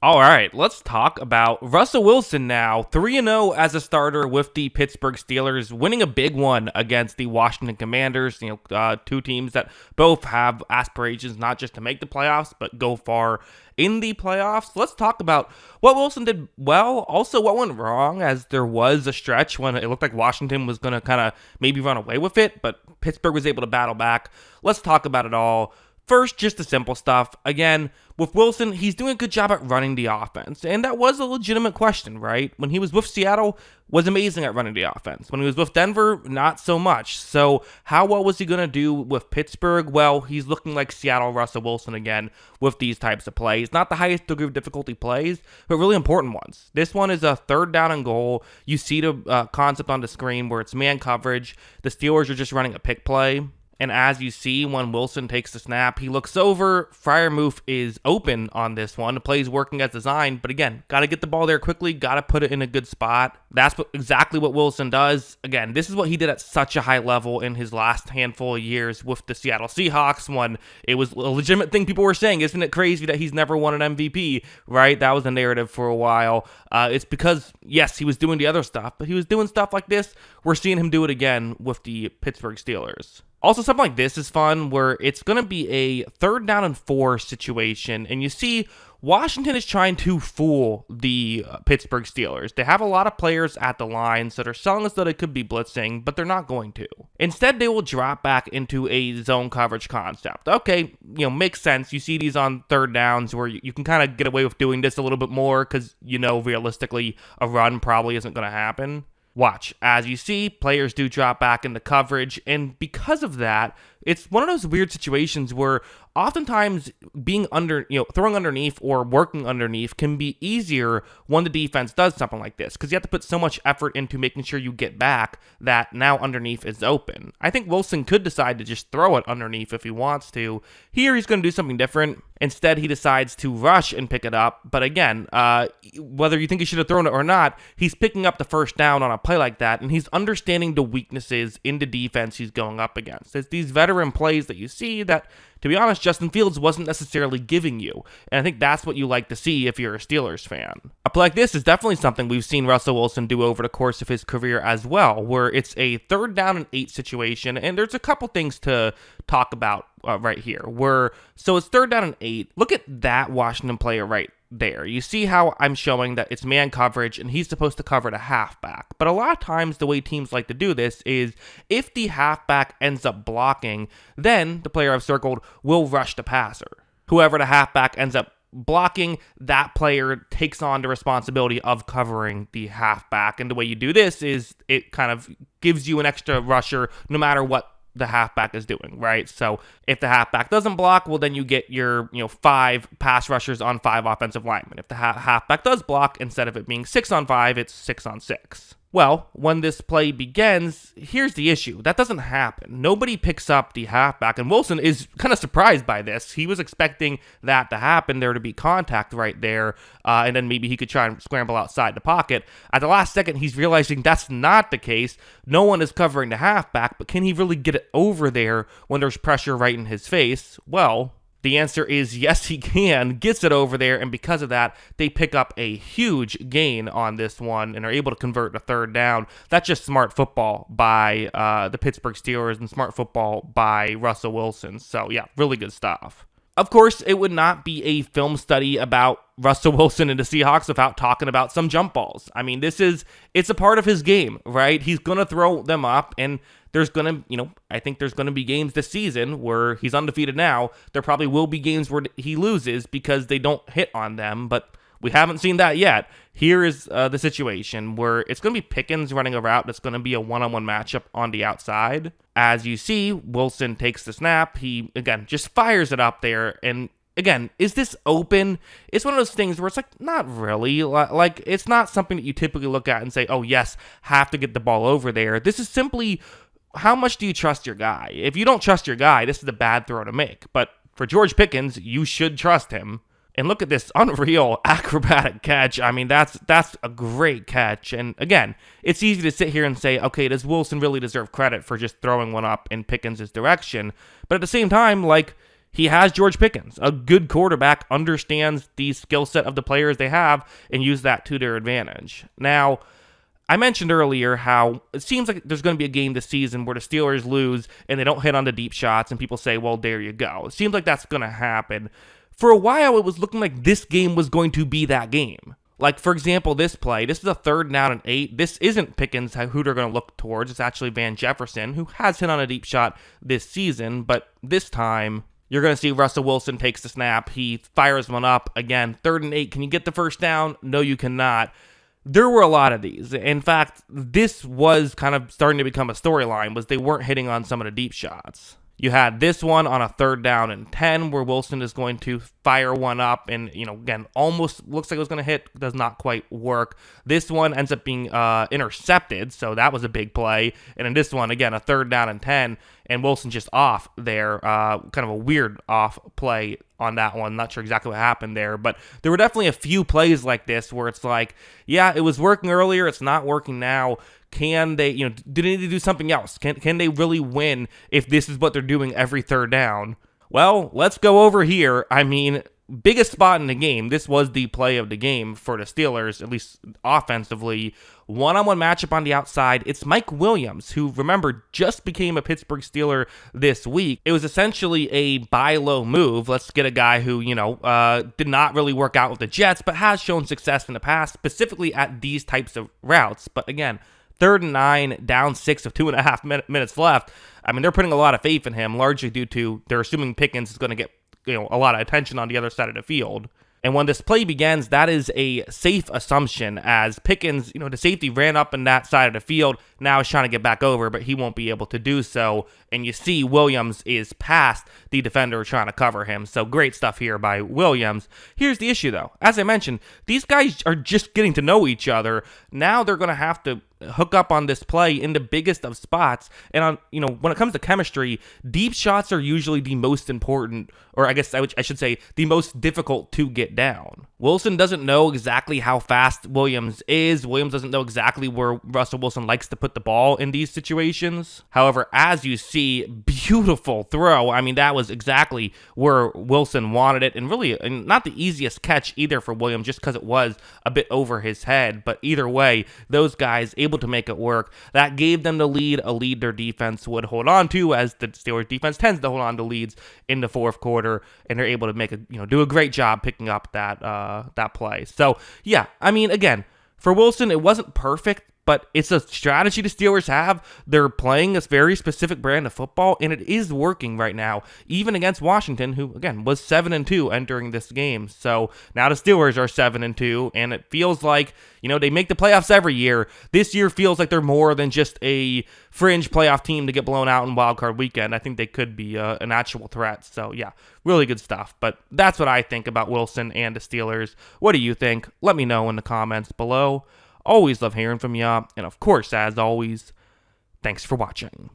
All right, let's talk about Russell Wilson now. 3-0 as a starter with the Pittsburgh Steelers, winning a big one against the Washington Commanders. Two teams that both have aspirations not just to make the playoffs, but go far in the playoffs. Let's talk about what Wilson did well, also what went wrong, as there was a stretch when it looked like Washington was going to kind of maybe run away with it, but Pittsburgh was able to battle back. Let's talk about it all. First, just the simple stuff. Again, with Wilson, he's doing a good job at running the offense. And that was a legitimate question, right? When he was with Seattle, was amazing at running the offense. When he was with Denver, not so much. So how well was he going to do with Pittsburgh? Well, he's looking like Seattle Russell Wilson again with these types of plays. Not the highest degree of difficulty plays, but really important ones. This one is a third down and goal. You see the concept on the screen where it's man coverage. The Steelers are just running a pick play. And as you see, when Wilson takes the snap, he looks over. Freiermuth is open on this one. The play's working as designed. But again, got to get the ball there quickly. Got to put it in a good spot. That's exactly what Wilson does. Again, this is what he did at such a high level in his last handful of years with the Seattle Seahawks, when it was a legitimate thing people were saying. Isn't it crazy that he's never won an MVP, right? That was the narrative for a while. It's because, yes, he was doing the other stuff, but he was doing stuff like this. We're seeing him do it again with the Pittsburgh Steelers. Also, something like this is fun, where it's going to be a 3rd down and 4 situation, and you see Washington is trying to fool the Pittsburgh Steelers. They have a lot of players at the lines that are selling us that it could be blitzing, but they're not going to. Instead, they will drop back into a zone coverage concept. Okay, makes sense. You see these on 3rd downs where you can kind of get away with doing this a little bit more because, realistically, a run probably isn't going to happen. Watch, as you see, players do drop back into coverage, and because of that, it's one of those weird situations where oftentimes being throwing underneath or working underneath can be easier when the defense does something like this, because you have to put so much effort into making sure you get back that now underneath is open. I think Wilson could decide to just throw it underneath if he wants to. Here, he's going to do something different. Instead, he decides to rush and pick it up. But again, whether you think he should have thrown it or not, he's picking up the first down on a play like that, and he's understanding the weaknesses in the defense he's going up against. It's these veteran plays that you see that, to be honest, Justin Fields wasn't necessarily giving you. And I think that's what you like to see if you're a Steelers fan. A play like this is definitely something we've seen Russell Wilson do over the course of his career as well, where it's a 3rd down and 8 situation. And there's a couple things to talk about right here. So it's 3rd down and 8. Look at that Washington player right there. You see how I'm showing that it's man coverage and he's supposed to cover the halfback. But a lot of times the way teams like to do this is if the halfback ends up blocking, then the player I've circled will rush the passer. Whoever the halfback ends up blocking, that player takes on the responsibility of covering the halfback. And the way you do this is it kind of gives you an extra rusher no matter what the halfback is doing, right? So if the halfback doesn't block, well, then you get your 5 pass rushers on 5 offensive linemen. If the halfback does block, instead of it being 6 on 5, it's 6 on 6. Well, when this play begins, here's the issue. That doesn't happen. Nobody picks up the halfback, and Wilson is kind of surprised by this. He was expecting that to happen, there to be contact right there, and then maybe he could try and scramble outside the pocket. At the last second, he's realizing that's not the case. No one is covering the halfback, but can he really get it over there when there's pressure right in his face? Well, the answer is yes, he can. Gets it over there, and because of that, they pick up a huge gain on this one and are able to convert to 3rd down. That's just smart football by the Pittsburgh Steelers and smart football by Russell Wilson. So, yeah, really good stuff. Of course, it would not be a film study about Russell Wilson and the Seahawks without talking about some jump balls. I mean, it's a part of his game, right? He's going to throw them up, and there's going to, I think there's going to be games this season where he's undefeated now. There probably will be games where he loses because they don't hit on them, but we haven't seen that yet. Here is the situation where it's going to be Pickens running a route that's going to be a one-on-one matchup on the outside. As you see, Wilson takes the snap. He, again, just fires it up there. And again, is this open? It's one of those things where it's like, not really. Like, it's not something that you typically look at and say, oh, yes, have to get the ball over there. This is simply, how much do you trust your guy? If you don't trust your guy, this is a bad throw to make. But for George Pickens, you should trust him. And look at this unreal acrobatic catch. I mean, that's a great catch. And again, it's easy to sit here and say, okay, does Wilson really deserve credit for just throwing one up in Pickens' direction? But at the same time, like, He has George Pickens, a good quarterback, understands the skill set of the players they have, and use that to their advantage. Now, I mentioned earlier how it seems like there's going to be a game this season where the Steelers lose and they don't hit on the deep shots, and people say, well, there you go. It seems like that's going to happen. For a while, it was looking like this game was going to be that game. Like, for example, this play, this is a 3rd down and 8. This isn't Pickens who they're going to look towards. It's actually Van Jefferson, who has hit on a deep shot this season, but this time you're going to see Russell Wilson takes the snap. He fires one up. Again, 3rd and 8. Can you get the first down? No, you cannot. There were a lot of these. In fact, this was kind of starting to become a storyline, was they weren't hitting on some of the deep shots. You had this one on a 3rd down and 10 where Wilson is going to fire one up and, again, almost looks like it was going to hit, does not quite work. This one ends up being intercepted, so that was a big play. And in this one, again, a 3rd down and 10, and Wilson just off there, kind of a weird off play on that one. Not sure exactly what happened there, but there were definitely a few plays like this where it's like, yeah, it was working earlier, it's not working now. Can they, do they need to do something else? Can they really win if this is what they're doing every 3rd down? Well, let's go over here. I mean, biggest spot in the game. This was the play of the game for the Steelers, at least offensively. One-on-one matchup on the outside. It's Mike Williams, who, remember, just became a Pittsburgh Steeler this week. It was essentially a buy low move. Let's get a guy who, did not really work out with the Jets, but has shown success in the past, specifically at these types of routes. But again, 3rd and 9, down 6 of 2.5 minutes left. I mean, they're putting a lot of faith in him, largely due to they're assuming Pickens is going to get a lot of attention on the other side of the field. And when this play begins, that is a safe assumption, as Pickens, the safety ran up in that side of the field, now is trying to get back over, but he won't be able to do so. And you see Williams is past the defender trying to cover him. So great stuff here by Williams. Here's the issue, though. As I mentioned, these guys are just getting to know each other. Now they're going to have to hook up on this play in the biggest of spots. And on, when it comes to chemistry, deep shots are usually the most important, or I guess I should say the most difficult to get down. Wilson doesn't know exactly how fast Williams is. Williams doesn't know exactly where Russell Wilson likes to put the ball in these situations. However, as you see, beautiful throw. I mean, that was exactly where Wilson wanted it, and really not the easiest catch either for Williams, just because it was a bit over his head. But either way, those guys able to make it work. That gave them the lead, a lead their defense would hold on to, as the Steelers defense tends to hold on to leads in the 4th quarter, and they're able to make do a great job picking up that play. So yeah, I mean, again, for Wilson, it wasn't perfect, but it's a strategy the Steelers have. They're playing a very specific brand of football, and it is working right now, even against Washington, who, again, was 7-2 entering this game. So now the Steelers are 7-2, and it feels like, they make the playoffs every year. This year feels like they're more than just a fringe playoff team to get blown out in Wild Card Weekend. I think they could be an actual threat. So, yeah, really good stuff. But that's what I think about Wilson and the Steelers. What do you think? Let me know in the comments below. Always love hearing from you. And of course, as always, thanks for watching.